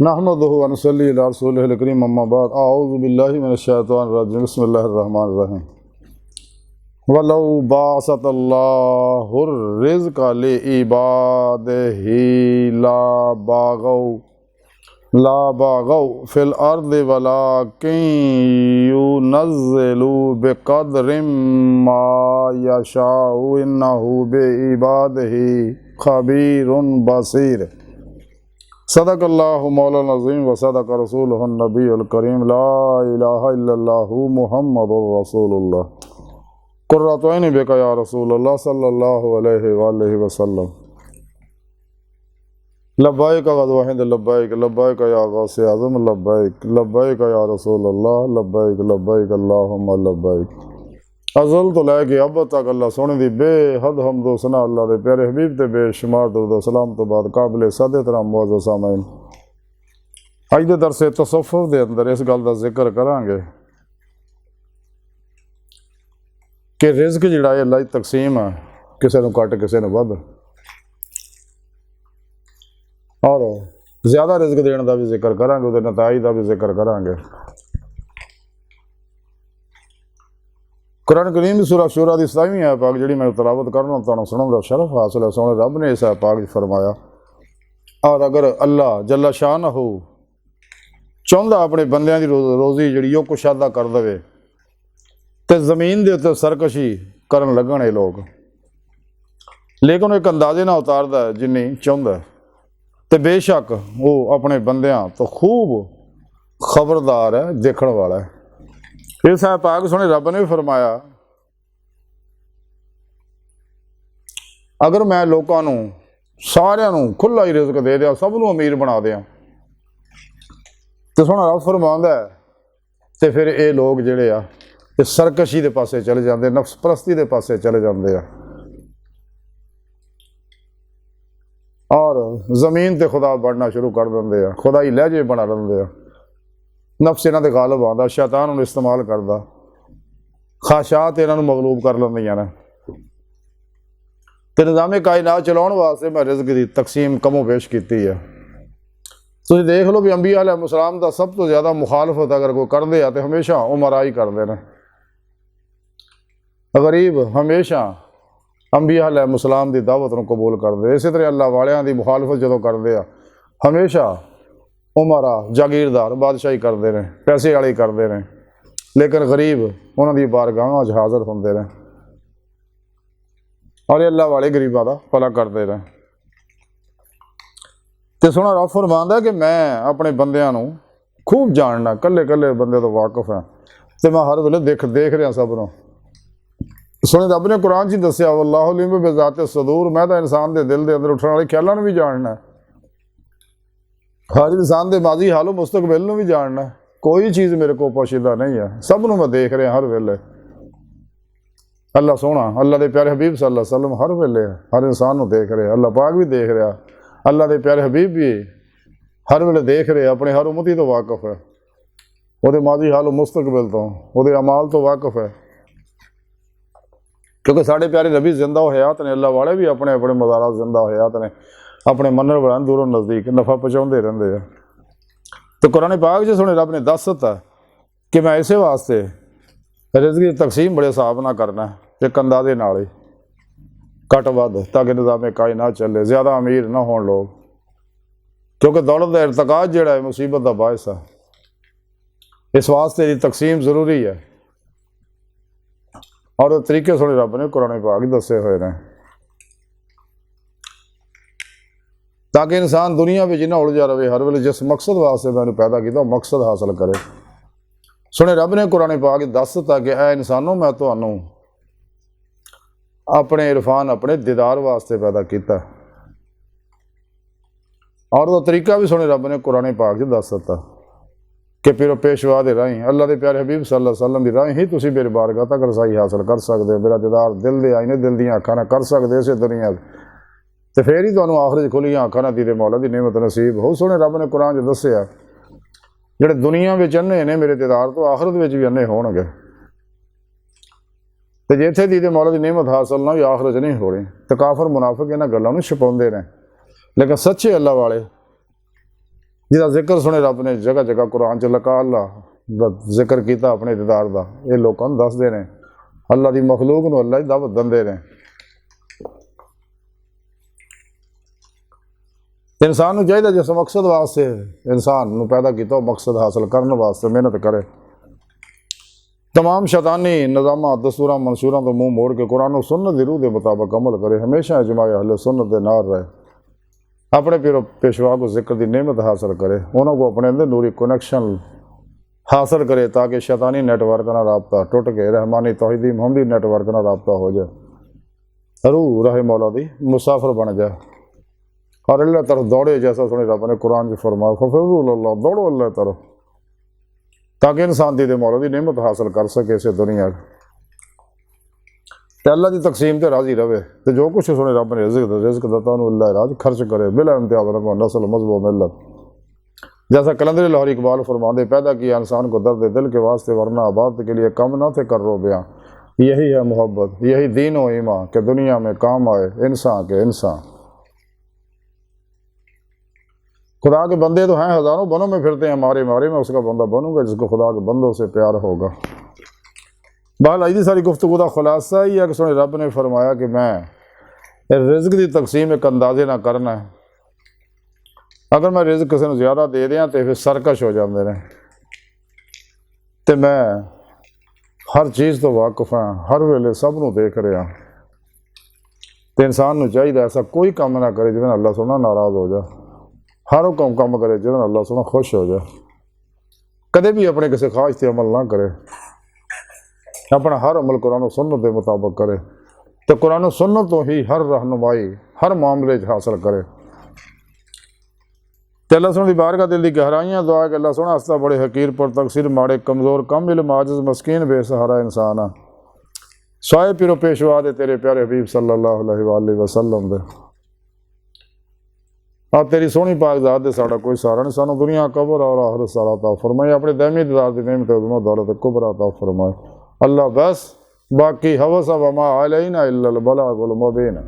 नहमदुहु व नसल्ली अला रसूलिहिल करीम अम्मा बाद अऊज़ु बिल्लाहि मिनश शैतानिर रजीम बिस्मिल्लाहिर रहमानिर रहीम वलौ बासतल्लाहुर रिज़्क़ लिइबादिही ला बागौ फिल अर्दि वलाकिन युनज़्ज़िलु बिक़द्रिम मा यशाउ इन्नहु बिइबादिही ख़बीरुन बसीर। सदक़ल्लाहु मौलाना अज़ीम व सदक़ रसूलुहुन नबियुल करीम ला इलाहा इल्लल्लाहु मुहम्मदुर रसूलुल्लाह क़ुर्रतु ऐनी बिका या रसूलल्लाह सल्लल्लाहु अलैहि वसल्लम। लब्बैक वहिद लब्बैक लब्बैक या गौसे आज़म लब्बैक लब्बैक या रसूलल्लाह लब्बैक लब्बैक अल्लाहुम्मा लब्बैक। अज़ल तो लैके अब तक अल्लाह सोने दी बेहद हमदो सना अल्लाह दे प्यारे हबीब ते बेशुमार दुरूद सलाम तो बाद काबिल सद एहतराम मुअज़्ज़ज़ सामईन अज दे दरसे तसव्वुफ़ दे अंदर इस गल दा जिक्र करांगे कि रिज़्क जिहड़ा है अल्लाह दी तकसीम है, किसी नूं घट किसी नूं वध, और ज़्यादा रिज़्क देने का भी जिक्र करांगे, उहदे नताइज का भी जिक्र करांगे। कुरान करीम की सूरह शूरा की 27वीं आयत पाक जी मैं तलावत करना तुहानूं सुनाउण दा शरफ हासिल है। सोने रब ने इस आयत पाक फरमाया, और अगर अल्लाह जल्ला शानहू चाहुंदा अपने बंदियां दी रोज़ी जिहड़ी ओह कुशादा कर देवे ते ज़मीन दे उत्ते सरकशी करन लगण ये लोग, लेकिन एक अंदाजे नाल उतारदा है जिन्नी चाहुंदा है, ते बेशक वो अपने बंदियां तो खूब खबरदार है, देखण वाला है। इस आयत पाक सुने रब ने भी फरमाया, अगर मैं लोगों नूं सारियां नूं खुला ही रिज़्क दे दिया, सब नूं अमीर बना दिया, तो सोहना रब फरमांदा है तो फिर ये लोग जिहड़े आ ये सरकशी दे पासे चले जाते, नफ्स परस्ती दे पासे चले जाते हैं, और ज़मीन ते खुदा बनना शुरू कर देंगे, खुदा ही लहजे बना लेंगे। नफ्स इन्हां दे गालिब आंदा, शैतान उन्हें इस्तेमाल करता, ख्वाहिशात इन्हां नूं मगलूब कर लैंदियां ने। तो निज़ामे कायनात चलाउण वास्ते मैं रिज़्क की तकसीम कमो पेश की है। तुसीं देख लो भी अंबिया अलैहिस्सलाम दा सब तो ज़्यादा मुखालफत अगर कोई करते हैं तो हमेशा उमरा ही करते हैं। गरीब हमेशा अंबिया अलैहिस्सलाम की दावत नूं कबूल करते, इस तरह अल्लाह वालियां दी मुखालफत जदों करते हैं हमेशा उमरा जागीरदार बादशाही करते हैं, पैसे वाले करते हैं, लेकिन गरीब उन्हां दी बारगाहां च हाज़र होंदे ने, और अल्लाह वाले गरीबां दा भला करते रहे। तो सोहना रब फरमांदा कि मैं अपने बंदियां नूं खूब जानना, कल्ले कल्ले बंदे तो वाकफ है, तो मैं हर वेले देख रहा सब नूं। सोहने रब ने कुरान च दस्सिया, वल्लाहु अलीम बिज़ाति सदूर, मैं तो इंसान के दिल के अंदर उठने वाले ख्यालों भी जानना, हर इंसान के माजी हालो मुस्तकबिल भी जानना, कोई चीज़ मेरे को पोशीदा नहीं है, सब नूं मैं देख रहा हर वेले। अल्लाह सोहना अल्लाह के प्यारे हबीब सल्लल्लाहु अलैहि वसल्लम हर वेले हर इंसान को देख रहे, अल्लाह पाक भी देख रहा, अल्लाह के प्यारे हबीब भी हर वेले देख रहे, अपने हर उम्मती तो वाकफ है, वो माजी हालो मुस्तकबिल तो वो अमाल तो वाकफ है, क्योंकि साढ़े प्यारे नबी जिंदा हयात ने, अल्लाह वाले भी अपने अपने मज़ारात जिंदा हयात ने, अपने मनण वालों दूरों नज़दीक नफ़ा पहुँचाते रहते हैं। तो कुरान पाक च सोहने रब ने दस दिता कि मैं इसे वास्ते रिज़्क की तकसीम बड़े हिसाब ना करना, एक अंदाजे नाल ही घट वध, ताकि निज़ामे कायनात चले, ज़्यादा अमीर ना होण लोग, क्योंकि दौलत का इर्तिकाज जिहड़ा है मुसीबत का बायस है, इस वास्ते तकसीम जरूरी है, और तरीके सोहने रब ने कुरान पाक दसे हुए हैं, ताकि इंसान दुनिया में जिन्ना उलझा रहे, हर वेले जिस मकसद वास्ते मैंने पैदा किया मकसद हासिल करे। सुने रब ने कुरान पाक दस दिता कि ऐ इंसानों मैं तुहानूं अपने इरफान अपने दीदार वास्ते पैदा किया, और वो तरीका भी सुने रब ने कुरान पाक च दस दिता कि फिर पेशवा के राही अल्लाह के प्यारे हबीब सल्लल्लाहु अलैहि वसल्लम की राही ही तुसीं मेरी बारगाह तक रसाई हासिल कर सकते हो, मेरा दीदार दिल दे आईने दिल दीआं अखां नाल कर सकते इसे दुनिया, तो फिर ही तुहानूं आखिरत खुलियां अखां नाल दीदे मौला की नेमत नसीब हो। सोहने रब ने कुरान च दस्सिया जिहड़े दुनिया में अन्ने ने मेरे दीदार तो आखिरत में भी अन्ने होणगे, तो जे इत्थे दीदे मौला की नेमत हासिल ना भी आखिरत नहीं होनी, तो काफर मुनाफिक इन्हां गल्लां नूं छुपाउंदे ने, लेकिन सच्चे अल्लाह वाले जिहदा जिक्र सुने रब ने जगह जगह कुरान च लका अल्लाह दा जिक्र किया अपने दीदार का, ये लोगों को दसते हैं अल्लाह की मखलूक नूं अल्लाह ही दावत दिंदे ने। इंसान नूं चाहिए जिस मकसद वास्ते इंसान नूं पैदा किया मकसद हासिल करने वास्ते मेहनत करे, तमाम शैतानी निज़ामां दस्तूरां मंसूरां तो मुँह मोड़ के कुरान और सुन्नत दी रूह के मुताबिक अमल करे, हमेशा इजमाए अहले सुन्नत के नाल रहे, अपने पीरो पेशवा को जिक्र की नेमत हासिल करे, उन्होंने अपने अंदर नूरी कनेक्शन हासिल करे ताकि शैतानी नेटवर्क ना रबता टुट के रहमानी तौहीदी मोहम्मदी नेटवर्क ना रबता हो जाए, रूह रहे मौला दी मुसाफिर बन जाए और अल्लाह तरफ दौड़े, जैसा सुने रब ने कुरान फरमाया फफ़िरुल्लाह, दौड़ो अल्लाह तरफ, ताकि इंसान दी मौला दी नेमत हासिल कर सके इसे दुनिया तो अल्लाह की तकसीम से राजी रहे। तो जो कुछ सुने रब ने रिज़्क़ दता अल्लाह राज खर्च करे बिला इम्तियाज़ रखो नस्ल मजहब मिल्लत, जैसा कलंदर लाहौर इकबाल फरमाते पैदा किया इंसान को दर्द दिल के वास्ते वरना आबाद के लिए कम ना थे कर रो बयां, यही है मोहब्बत, यही दीन व ईमान के दुनिया में काम आए इंसान के इंसान। खुदा के बंदे तो हैं हज़ारों, बनों में फिरते हैं मारे मारे, में उसका बंदा बनूंगा जिसको खुदा के बंदों से प्यार होगा। बहरहाल आज की सारी गुफ्तगू का खुलासा ही है कि सुने रब ने फरमाया कि मैं रिज़्क़ की तकसीम एक अंदाजे ना करना है, अगर मैं रिज़्क़ किसी को ज़्यादा दे दियाँ तो फिर सरकश हो जाते हैं, तो मैं हर चीज़ तो वाकिफ हाँ, हर वेले सब नूं देख रहा, तो इंसान नूं चाहिए ऐसा कोई काम ना करे जिस अल्लाह सोना नाराज़ हो जाए, हर वो काम करे जिस अल्लाह सोना खुश हो जाए, कदे भी अपने किसी ख्वाहिश से अमल ना करे, अपना हर अमल कुरान सुन्नत के मुताबिक करे, तो कुरान सुन्नत तो ही हर रहनुमाई हर मामले हासिल करे। तो अल्लाह सोने की बारगाह दिल की गहराइयाँ दुआ कि अल्लाह सोना हस्ता बड़े हकीर पर तकसीर माड़े कमज़ोर कम इल्म आजिज़ मस्कीन बेसहारा इंसान सोए पिरो पेशवा दे तेरे प्यारे हबीब सल्लल्लाहु अलैहि वसल्लम दे और तेरी सोहनी पाक ज़ात दे साड़ा कोई सहारा नहीं, सानू दुनिया कबर और आखिरत सारा अता फरमाए, अपने दैमी दीदार दी नेमत उज़्मा दौलत कुबरा अता फरमाए। अल्लाह बस बाकी हवस वमा अलैना इल्लल बलागुल मुबीन।